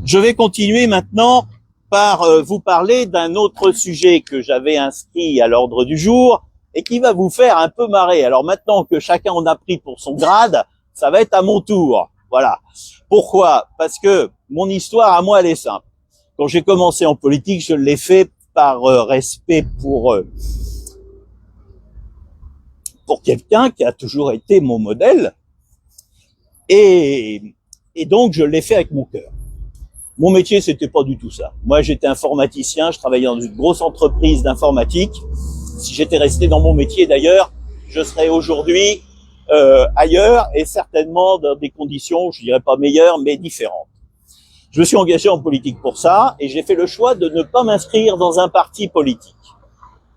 Je vais continuer maintenant par vous parler d'un autre sujet que j'avais inscrit à l'ordre du jour et qui va vous faire un peu marrer. Alors maintenant que chacun en a pris pour son grade, ça va être à mon tour. Voilà. Pourquoi? Parce que mon histoire à moi, elle est simple. Quand j'ai commencé en politique, je l'ai fait par respect pour quelqu'un qui a toujours été mon modèle. Et donc, je l'ai fait avec mon cœur. Mon métier, c'était pas du tout ça. Moi, j'étais informaticien, je travaillais dans une grosse entreprise d'informatique. Si j'étais resté dans mon métier, d'ailleurs, je serais aujourd'hui ailleurs et certainement dans des conditions, je dirais pas meilleures, mais différentes. Je me suis engagé en politique pour ça et j'ai fait le choix de ne pas m'inscrire dans un parti politique.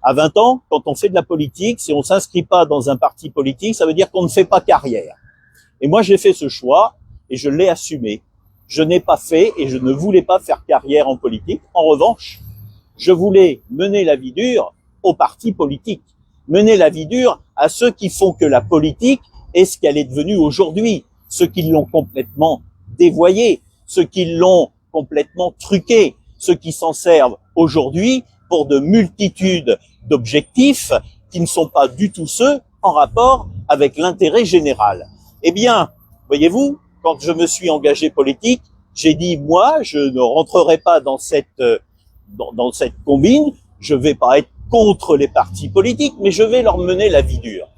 À 20 ans, quand on fait de la politique, si on s'inscrit pas dans un parti politique, ça veut dire qu'on ne fait pas carrière. Et moi, j'ai fait ce choix et je l'ai assumé. Je n'ai pas fait et je ne voulais pas faire carrière en politique. En revanche, je voulais mener la vie dure aux partis politiques, mener la vie dure à ceux qui font que la politique est ce qu'elle est devenue aujourd'hui, ceux qui l'ont complètement dévoyée, ceux qui l'ont complètement truquée, ceux qui s'en servent aujourd'hui pour de multitudes d'objectifs qui ne sont pas du tout ceux en rapport avec l'intérêt général. Eh bien, voyez-vous, quand je me suis engagé politique, j'ai dit, moi, je ne rentrerai pas dans cette combine, je vais pas être contre les partis politiques, mais je vais leur mener la vie dure.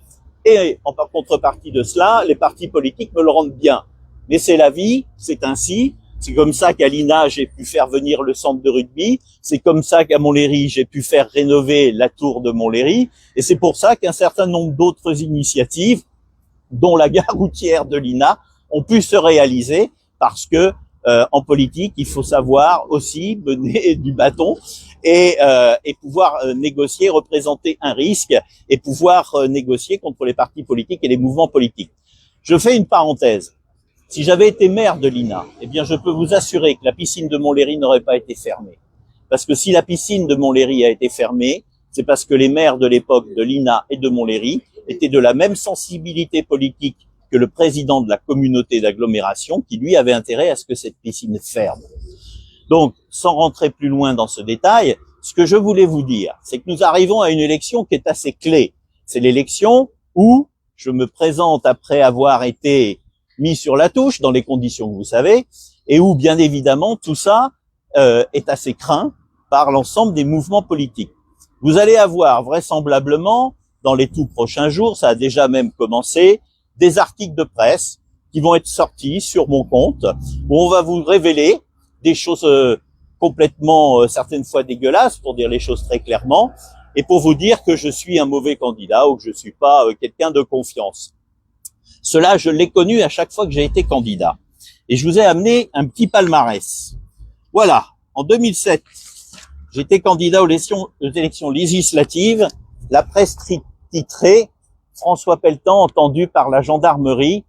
Et en contrepartie de cela, les partis politiques me le rendent bien. Mais c'est la vie, c'est ainsi. C'est comme ça qu'à l'INA, j'ai pu faire venir le centre de rugby. C'est comme ça qu'à Montlhéry, j'ai pu faire rénover la tour de Montlhéry. Et c'est pour ça qu'un certain nombre d'autres initiatives, dont la gare routière de l'INA, ont pu se réaliser parce que en politique, il faut savoir aussi mener du bâton et pouvoir négocier, représenter un risque et pouvoir négocier contre les partis politiques et les mouvements politiques. Je fais une parenthèse. Si j'avais été maire de l'INA, eh bien, je peux vous assurer que la piscine de Montlhéry n'aurait pas été fermée. Parce que si la piscine de Montlhéry a été fermée, c'est parce que les maires de l'époque de l'INA et de Montlhéry étaient de la même sensibilité politique que le président de la communauté d'agglomération qui, lui, avait intérêt à ce que cette piscine ferme. Donc, sans rentrer plus loin dans ce détail, ce que je voulais vous dire, c'est que nous arrivons à une élection qui est assez clé. C'est l'élection où je me présente après avoir été mis sur la touche dans les conditions que vous savez, et où, bien évidemment, tout ça est assez craint par l'ensemble des mouvements politiques. Vous allez avoir vraisemblablement, dans les tout prochains jours, ça a déjà même commencé, des articles de presse qui vont être sortis sur mon compte, où on va vous révéler des choses complètement, certaines fois dégueulasses, pour dire les choses très clairement, et pour vous dire que je suis un mauvais candidat ou que je suis pas quelqu'un de confiance. Cela, je l'ai connu à chaque fois que j'ai été candidat. Et je vous ai amené un petit palmarès. Voilà, en 2007, j'étais candidat aux élections législatives, la presse titrait François Pelletan entendu par la gendarmerie,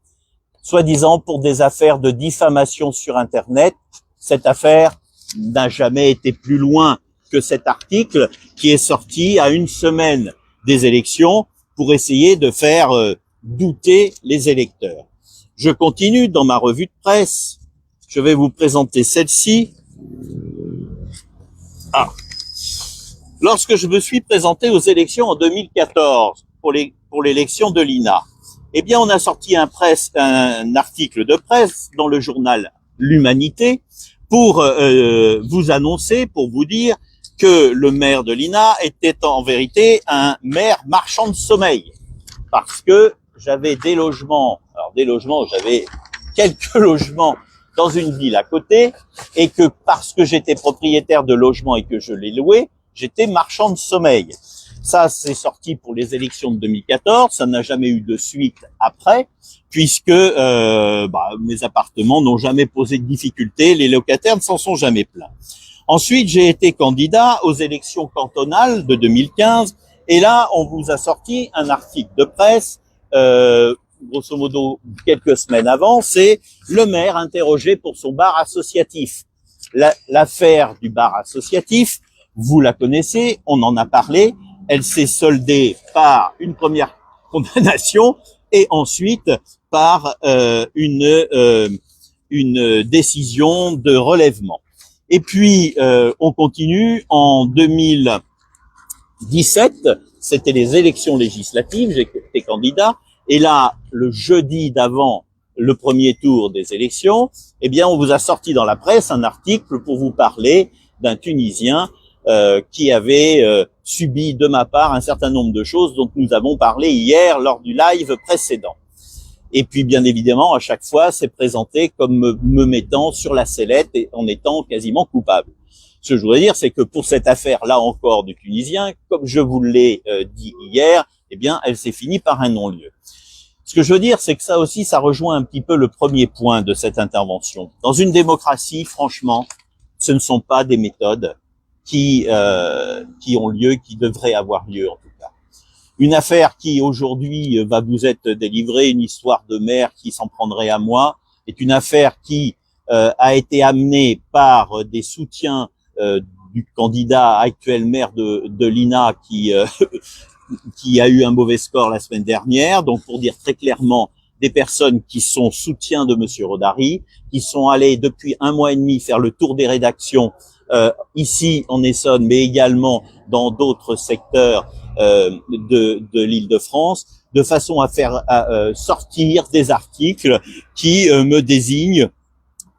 soi-disant pour des affaires de diffamation sur Internet. Cette affaire n'a jamais été plus loin que cet article qui est sorti à une semaine des élections pour essayer de faire douter les électeurs. Je continue dans ma revue de presse. Je vais vous présenter celle-ci. Lorsque je me suis présenté aux élections en 2014 pour l'élection de l'INA, eh bien, on a sorti un article de presse dans le journal L'Humanité pour vous annoncer, pour vous dire que le maire de l'INA était en vérité un maire marchand de sommeil, parce que j'avais j'avais quelques logements dans une ville à côté, et que parce que j'étais propriétaire de logements et que je les louais, j'étais marchand de sommeil. Ça, c'est sorti pour les élections de 2014. Ça n'a jamais eu de suite après, puisque mes appartements n'ont jamais posé de difficultés. Les locataires ne s'en sont jamais plaints. Ensuite, j'ai été candidat aux élections cantonales de 2015. Et là, on vous a sorti un article de presse, grosso modo quelques semaines avant. C'est le maire interrogé pour son bar associatif. L'affaire du bar associatif, vous la connaissez, on en a parlé. Elle s'est soldée par une première condamnation et ensuite par une une décision de relèvement. Et puis, on continue. En 2017, c'était les élections législatives, j'étais candidat, et là, le jeudi d'avant le premier tour des élections, eh bien, on vous a sorti dans la presse un article pour vous parler d'un Tunisien qui avait subi de ma part un certain nombre de choses dont nous avons parlé hier lors du live précédent. Et puis, bien évidemment, à chaque fois, c'est présenté comme me mettant sur la sellette et en étant quasiment coupable. Ce que je voudrais dire, c'est que pour cette affaire-là encore du Tunisien, comme je vous l'ai dit hier, eh bien, elle s'est finie par un non-lieu. Ce que je veux dire, c'est que ça aussi, ça rejoint un petit peu le premier point de cette intervention. Dans une démocratie, franchement, ce ne sont pas des méthodes qui ont lieu, qui devraient avoir lieu en tout cas. Une affaire qui aujourd'hui va vous être délivrée, une histoire de maire qui s'en prendrait à moi, est une affaire qui a été amenée par des soutiens du candidat actuel maire de l'INA qui a eu un mauvais score la semaine dernière. Donc, pour dire très clairement, des personnes qui sont soutiens de Monsieur Rodari, qui sont allés depuis 1 mois et demi faire le tour des rédactions ici en Essonne, mais également dans d'autres secteurs de l'Île-de-France, de façon à faire sortir des articles qui me désignent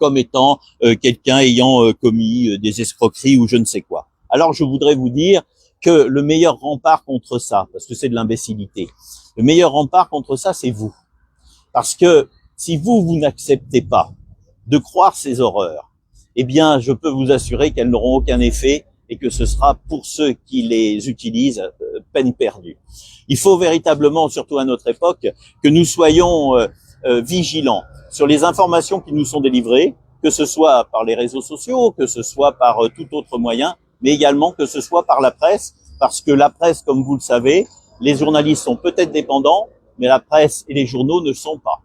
comme étant quelqu'un ayant commis des escroqueries ou je ne sais quoi. Alors, je voudrais vous dire que le meilleur rempart contre ça, parce que c'est de l'imbécilité, le meilleur rempart contre ça, c'est vous. Parce que si vous n'acceptez pas de croire ces horreurs, eh bien, je peux vous assurer qu'elles n'auront aucun effet et que ce sera pour ceux qui les utilisent peine perdue. Il faut véritablement, surtout à notre époque, que nous soyons vigilants sur les informations qui nous sont délivrées, que ce soit par les réseaux sociaux, que ce soit par tout autre moyen, mais également que ce soit par la presse, parce que la presse, comme vous le savez, les journalistes sont peut-être dépendants, mais la presse et les journaux ne le sont pas.